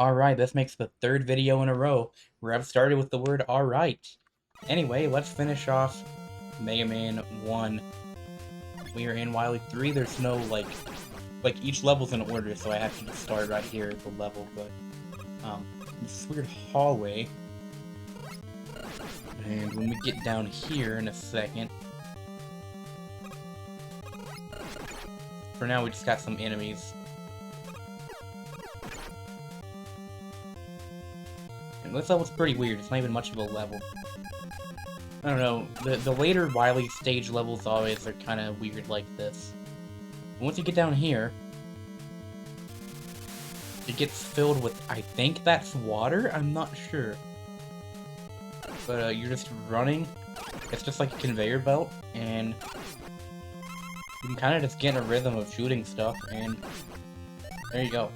Alright, this makes the third video in a row where I've started with the word alright. Anyway, let's finish off Mega Man 1. We are in Wily 3, there's no, like each level's in order, so I have to just start right here at the level, but, this weird hallway. And when we get down here in a second, for now we just got some enemies. And this level's pretty weird, it's not even much of a level. I don't know, the later Wily Stage levels always are kind of weird like this. But once you get down here, it gets filled with, I think that's water? I'm not sure. But you're just running, it's just like a conveyor belt, and you can kind of just get in a rhythm of shooting stuff, and there you go.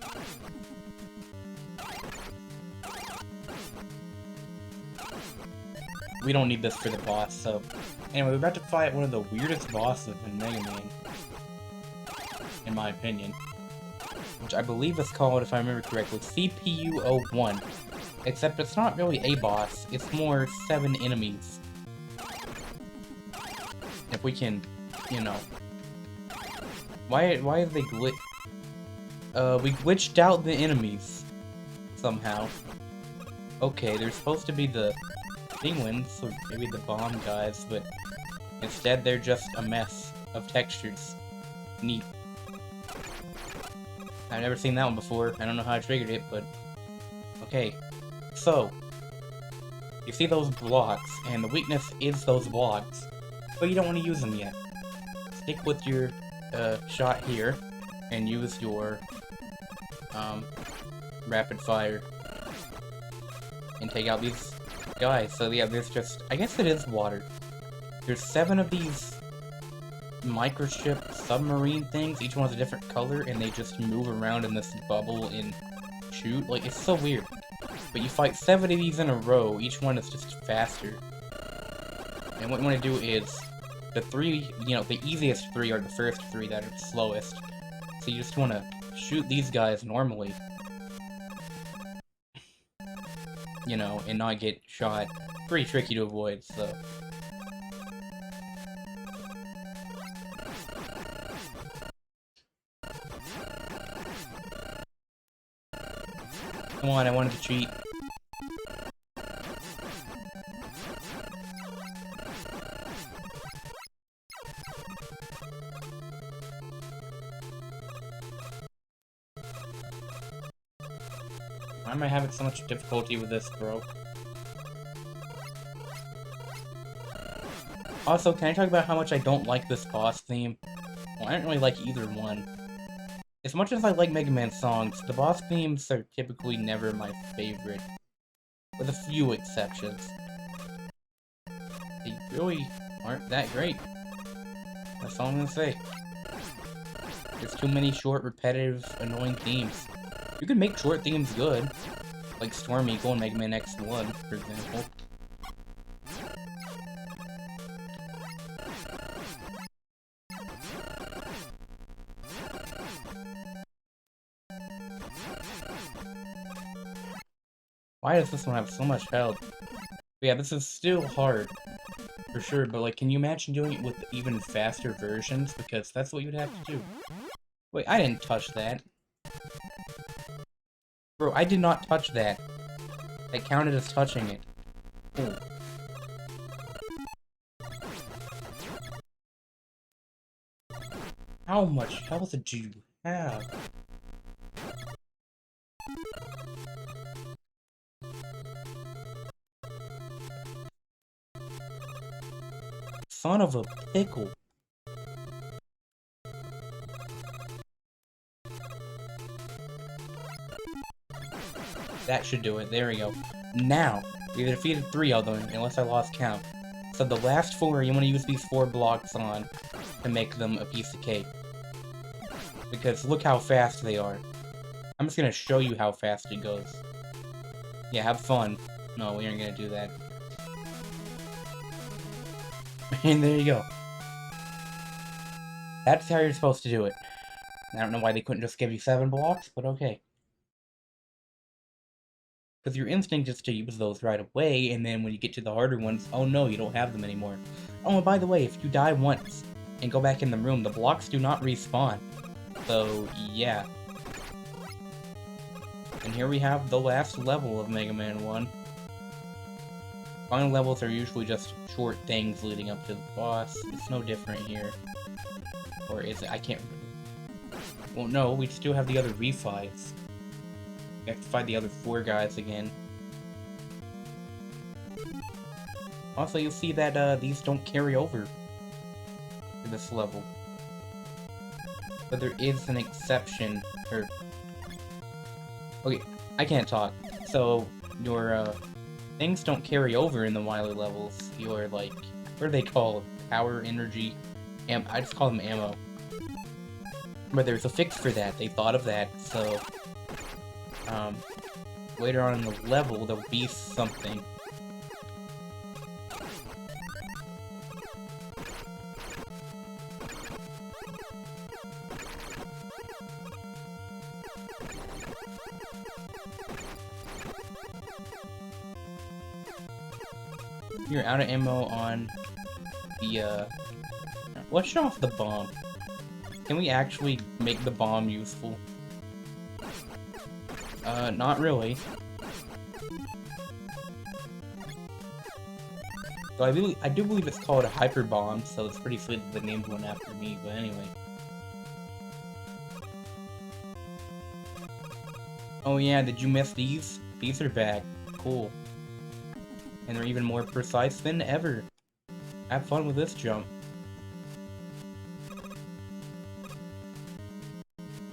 We don't need this for the boss, so... Anyway, we're about to fight one of the weirdest bosses in Mega Man. In my opinion. Which I believe is called, if I remember correctly, CPU-01. Except it's not really a boss, it's more 7 enemies. If we can, you know... Why is they we glitched out the enemies. Somehow. Okay, they're supposed to be the penguins, or maybe the bomb guys, but instead they're just a mess of textures. Neat. I've never seen that one before. I don't know how I triggered it, but... Okay. So, you see those blocks, and the weakness is those blocks, but you don't want to use them yet. Stick with your shot here, and use your rapid fire, and take out these guys. So yeah, there's just, I guess it is water. There's 7 of these microchip submarine things, each one's a different color, and they just move around in this bubble and shoot. Like, it's so weird. But you fight 7 of these in a row, each one is just faster. And what you want to do is, the 3, you know, the easiest 3 are the first 3 that are slowest. So you just want to shoot these guys normally. You know, and not get shot. Pretty tricky to avoid, so... Come on, I wanted to cheat. Why am I having so much difficulty with this, bro? Also, can I talk about how much I don't like this boss theme? Well, I don't really like either one. As much as I like Mega Man songs, the boss themes are typically never my favorite. With a few exceptions. They really aren't that great. That's all I'm gonna say. There's too many short, repetitive, annoying themes. You can make short themes good. Like Storm Eagle and Mega Man X1, for example. Why does this one have so much health? But yeah, this is still hard. For sure, but like, can you imagine doing it with even faster versions? Because that's what you'd have to do. Wait, I didn't touch that. Bro, I did not touch that. It counted as touching it. Ooh. How much health did you have? Son of a pickle. That should do it. There we go. Now, we defeated 3 of them, unless I lost count. So the last 4, you want to use these 4 blocks on to make them a piece of cake. Because look how fast they are. I'm just gonna show you how fast it goes. Yeah, have fun. No, we aren't gonna do that. And there you go. That's how you're supposed to do it. I don't know why they couldn't just give you 7 blocks, but okay. Because your instinct is to use those right away, and then when you get to the harder ones, oh no, you don't have them anymore. Oh, and by the way, if you die once and go back in the room, the blocks do not respawn. So, yeah. And here we have the last level of Mega Man 1. Final levels are usually just short things leading up to the boss. It's no different here. Or is it? I can't... Well, no, we still have the other refights. We have to fight the other 4 guys again. Also, you'll see that these don't carry over to this level. But there is an exception, or... Okay, I can't talk. So, your, things don't carry over in the Wily levels. Your, like, what are they called? Power, energy, I just call them ammo. But there's a fix for that. They thought of that, so... later on in the level, there'll be something. You're out of ammo on the, let's show off the bomb. Can we actually make the bomb useful? Not really. So I do believe it's called a hyper bomb, so it's pretty sweet that they named one after me, but anyway. Oh yeah, did you miss these? These are back. Cool. And they're even more precise than ever. Have fun with this jump.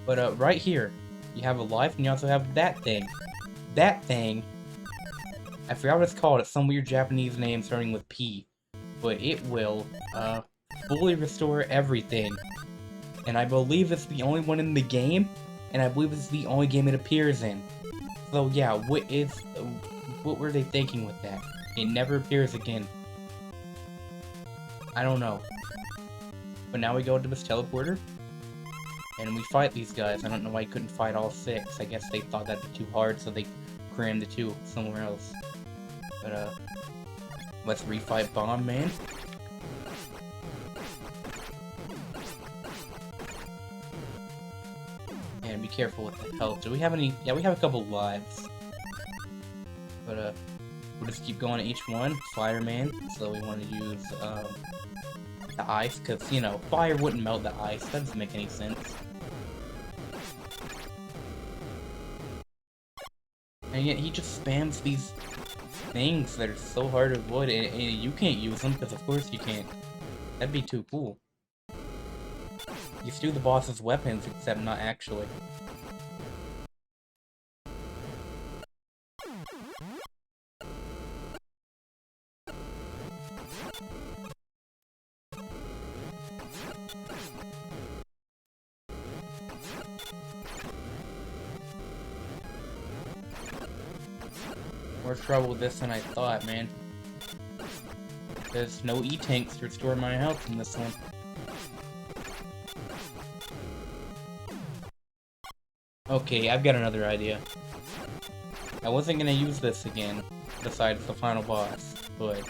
But right here, you have a life, and you also have that thing. That thing, I forgot what it's called. It's some weird Japanese name starting with P. But it will, fully restore everything. And I believe it's the only one in the game, and I believe it's the only game it appears in. So yeah, what were they thinking with that? It never appears again. I don't know. But now we go into this teleporter, and we fight these guys. I don't know why you couldn't fight all 6. I guess they thought that'd be too hard, so they crammed the 2 somewhere else. But, let's refight Bomb Man. And be careful with the health. Do we have any? Yeah, we have a couple lives. But, we'll just keep going to each one. Fireman, so we want to use, the ice, because, you know, fire wouldn't melt the ice. That doesn't make any sense. And yet he just spams these things that are so hard to avoid, and you can't use them, because of course you can't. That'd be too cool. You steal the boss's weapons, except not actually. More trouble with this than I thought, man. There's no E-tanks to restore my health in this one. Okay, I've got another idea. I wasn't gonna use this again, besides the final boss, but...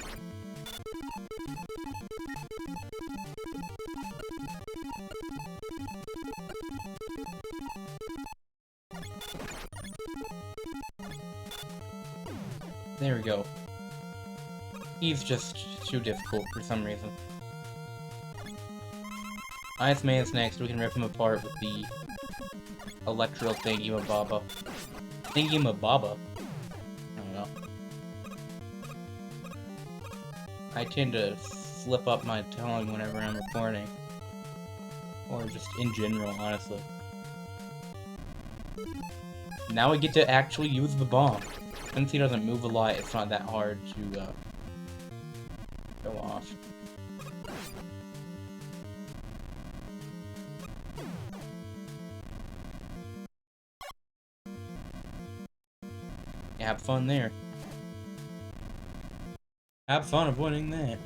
There we go. He's just too difficult for some reason. Iceman's next, we can rip him apart with the electro thingy-mababa. Thingy-mababa? I don't know. I tend to slip up my tongue whenever I'm recording. Or just in general, honestly. Now we get to actually use the bomb. Since he doesn't move a lot, it's not that hard to, go off. Have fun there. Have fun avoiding that.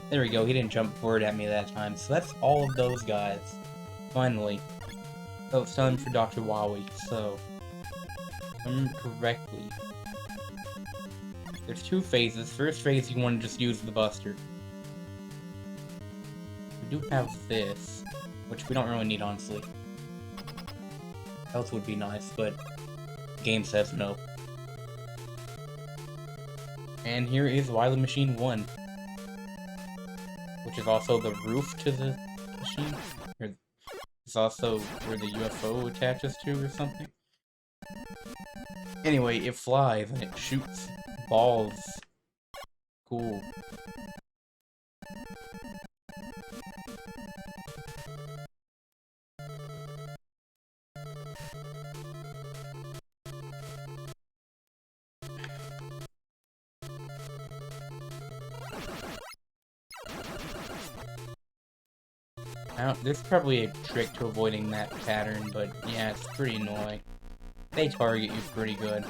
There we go, he didn't jump forward at me that time. So that's all of those guys. Finally. So it's time for Dr. Wily. So, if I remember correctly, there's two phases. First phase, you want to just use the Buster. We do have this, which we don't really need, honestly. Health would be nice, but the game says no. And here is Wily Machine 1, which is also the roof to the machine. It's also where the UFO attaches to or something. Anyway, it flies and it shoots balls. Cool. There's probably a trick to avoiding that pattern, but yeah, it's pretty annoying. They target you pretty good.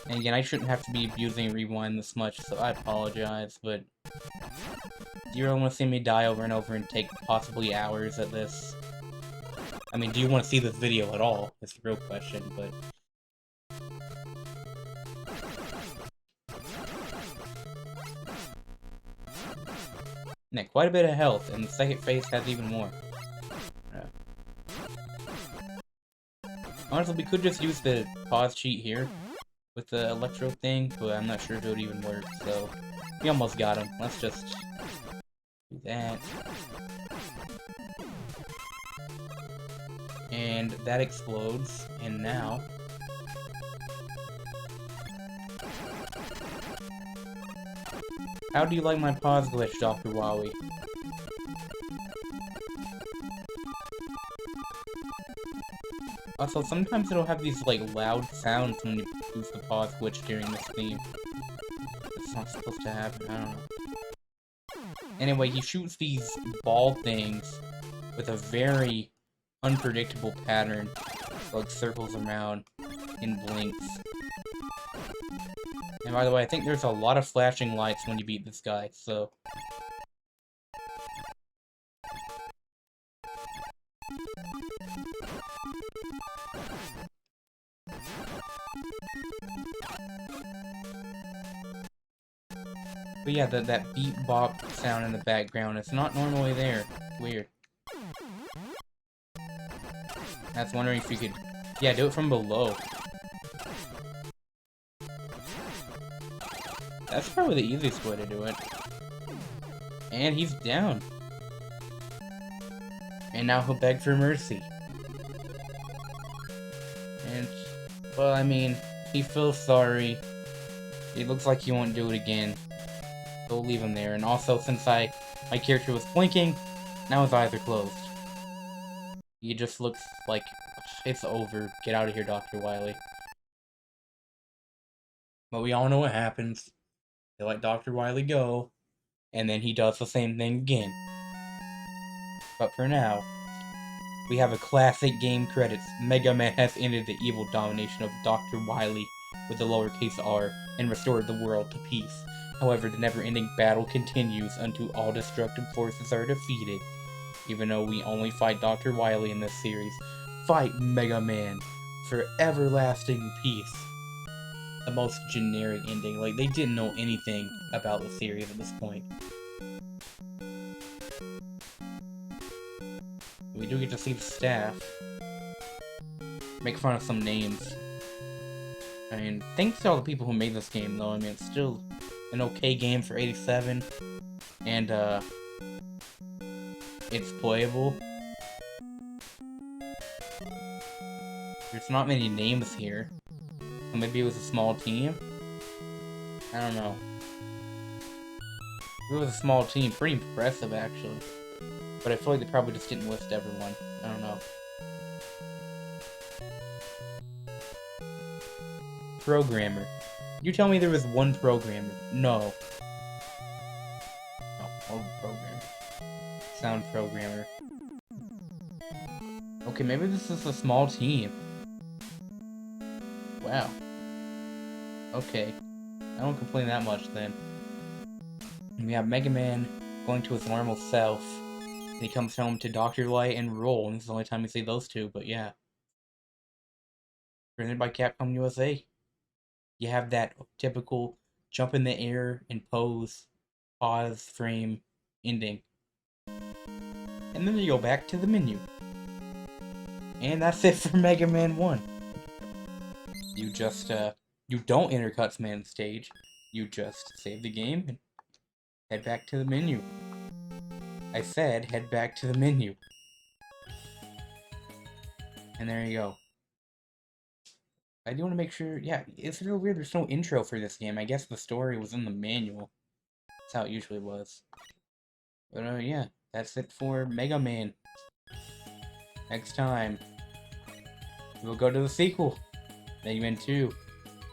And again, I shouldn't have to be abusing Rewind this much, so I apologize, but do you really want to see me die over and over and take possibly hours at this? I mean, do you want to see this video at all? That's the real question, but... Yeah, quite a bit of health, and the second phase has even more. Honestly, we could just use the pause cheat here with the electro thing, but I'm not sure if it would even work, so we almost got him. Let's just do that. And that explodes, and now... How do you like my pause glitch, Dr. Wily? Also, sometimes it'll have these, like, loud sounds when you use the pause glitch during this theme. It's not supposed to happen, I don't know. Anyway, he shoots these ball things with a very unpredictable pattern. Like, circles around and blinks. And by the way, I think there's a lot of flashing lights when you beat this guy, so... But yeah, that beat bop sound in the background, it's not normally there. It's weird. I was wondering if you could... Yeah, do it from below. That's probably the easiest way to do it. And he's down. And now he'll beg for mercy. And, well, I mean, he feels sorry. It looks like he won't do it again. So we'll leave him there. And also, since my character was blinking, now his eyes are closed. He just looks like, it's over. Get out of here, Dr. Wily. But we all know what happens. They let Dr. Wily go, and then he does the same thing again. But for now, we have a classic game credits. Mega Man has ended the evil domination of Dr. Wily with the lowercase r and restored the world to peace. However, the never-ending battle continues until all destructive forces are defeated. Even though we only fight Dr. Wily in this series, fight Mega Man for everlasting peace. The most generic ending. Like, they didn't know anything about the series at this point. We do get to see the staff. Make fun of some names. I mean, thanks to all the people who made this game, though. I mean, it's still an okay game for 87. And, it's playable. There's not many names here. Maybe it was a small team? I don't know. If it was a small team, pretty impressive actually. But I feel like they probably just didn't list everyone. I don't know. Programmer. You tell me there was one programmer. No. Oh, programmer. Sound programmer. Okay, maybe this is a small team. Wow. Okay. I don't complain that much then. And we have Mega Man going to his normal self. And he comes home to Dr. Light and Roll, and this is the only time we see those two, but yeah. Presented by Capcom USA. You have that typical jump in the air and pose, pause, frame, ending. And then you go back to the menu. And that's it for Mega Man 1. You just, you don't enter Cuts Man stage. You just save the game and head back to the menu. I said head back to the menu. And there you go. I do want to make sure, yeah, it's real weird there's no intro for this game. I guess the story was in the manual. That's how it usually was. But yeah, that's it for Mega Man. Next time, we'll go to the sequel, Mega Man 2.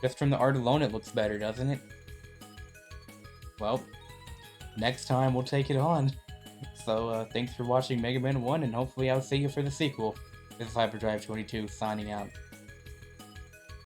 Just from the art alone, it looks better, doesn't it? Well, next time we'll take it on. So, thanks for watching Mega Man 1, and hopefully I'll see you for the sequel. This is Hyperdrive 22, signing out.